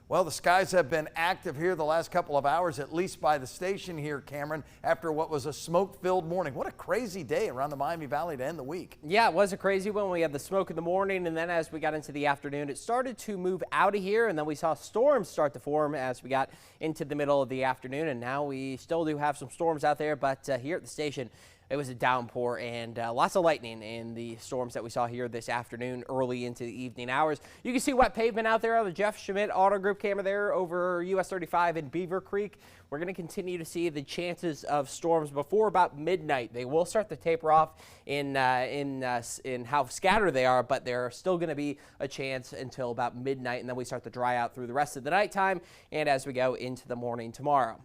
Well, the skies have been active here the last couple of hours, at least by the station here, Cameron, after what was a smoke-filled morning. What a crazy day around the Miami Valley to end the week. Yeah, it was a crazy one. We had the smoke in the morning, and then as we got into the afternoon, it started to move out of here, and then we saw storms start to form as we got into the middle of the afternoon, and now we still do have some storms out there, but here at the station, it was a downpour and lots of lightning in the storms that we saw here this afternoon, early into the evening hours. You can see wet pavement out there on the Jeff Schmidt Auto Group camera there over US 35 in Beaver Creek. We're going to continue to see the chances of storms before about midnight. They will start to taper off in how scattered they are, but there's still going to be a chance until about midnight, and then we start to dry out through the rest of the nighttime and as we go into the morning tomorrow.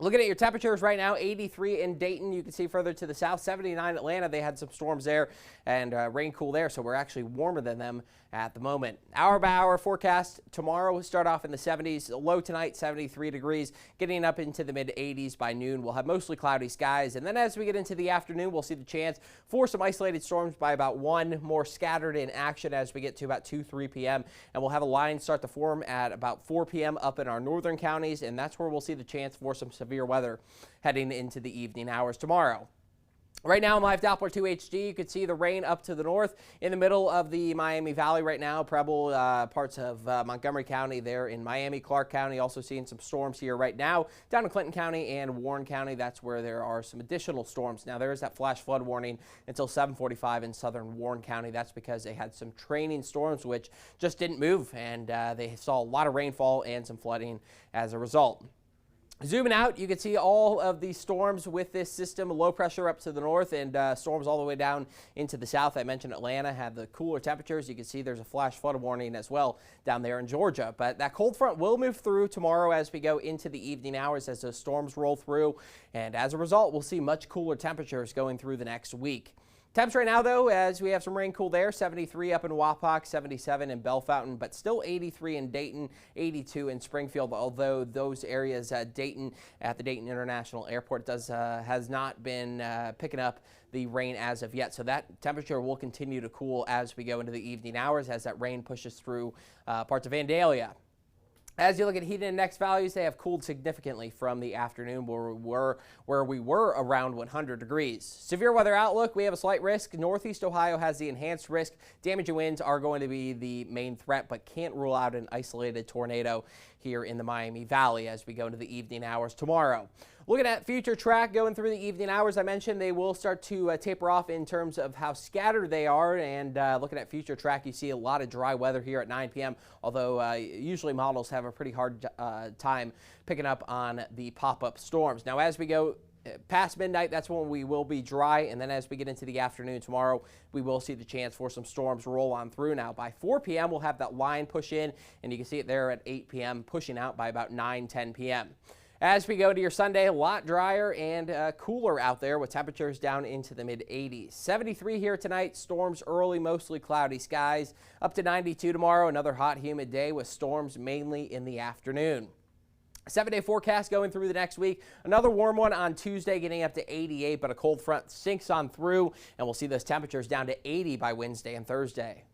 Looking at your temperatures right now, 83 in Dayton. You can see further to the south, 79 Atlanta. They had some storms there and rain cool there, so we're actually warmer than them at the moment. Hour by hour forecast tomorrow will start off in the 70s. Low tonight, 73 degrees. Getting up into the mid 80s by noon. We'll have mostly cloudy skies, and then as we get into the afternoon, we'll see the chance for some isolated storms by about 1, more scattered in action as we get to about 2-3 p.m. And we'll have a line start to form at about 4 p.m. up in our northern counties, and that's where we'll see the chance for some severe weather heading into the evening hours tomorrow. Right now in live Doppler 2 HD, you can see the rain up to the north in the middle of the Miami Valley right now. Preble, parts of Montgomery County there in Miami, Clark County, also seeing some storms here right now. Down in Clinton County and Warren County, that's where there are some additional storms. Now there is that flash flood warning until 7:45 in southern Warren County. That's because they had some training storms which just didn't move, and they saw a lot of rainfall and some flooding as a result. Zooming out, you can see all of these storms with this system, low pressure up to the north and storms all the way down into the south. I mentioned Atlanta had the cooler temperatures. You can see there's a flash flood warning as well down there in Georgia. But that cold front will move through tomorrow as we go into the evening hours as those storms roll through. And as a result, we'll see much cooler temperatures going through the next week. Temps right now, though, as we have some rain cool there, 73 up in Wapak, 77 in Bellefontaine, but still 83 in Dayton, 82 in Springfield, although those areas at Dayton, at the Dayton International Airport, has not been picking up the rain as of yet. So that temperature will continue to cool as we go into the evening hours as that rain pushes through parts of Vandalia. As you look at heat index values, they have cooled significantly from the afternoon where we were around 100 degrees. Severe weather outlook, we have a slight risk. Northeast Ohio has the enhanced risk. Damaging winds are going to be the main threat, but can't rule out an isolated tornado here in the Miami Valley as we go into the evening hours tomorrow. Looking at future track going through the evening hours, I mentioned they will start to taper off in terms of how scattered they are. And looking at future track, you see a lot of dry weather here at 9 p.m., although usually models have a pretty hard time picking up on the pop-up storms. Now, as we go past midnight, that's when we will be dry, and then as we get into the afternoon tomorrow, we will see the chance for some storms roll on through. Now, by 4 p.m., we'll have that line push in, and you can see it there at 8 p.m., pushing out by about 9-10 p.m. As we go to your Sunday, a lot drier and cooler out there with temperatures down into the mid-80s. 73 here tonight, storms early, mostly cloudy skies. Up to 92 tomorrow, another hot, humid day with storms mainly in the afternoon. 7-day forecast going through the next week. Another warm one on Tuesday, getting up to 88, but a cold front sinks on through, and we'll see those temperatures down to 80 by Wednesday and Thursday.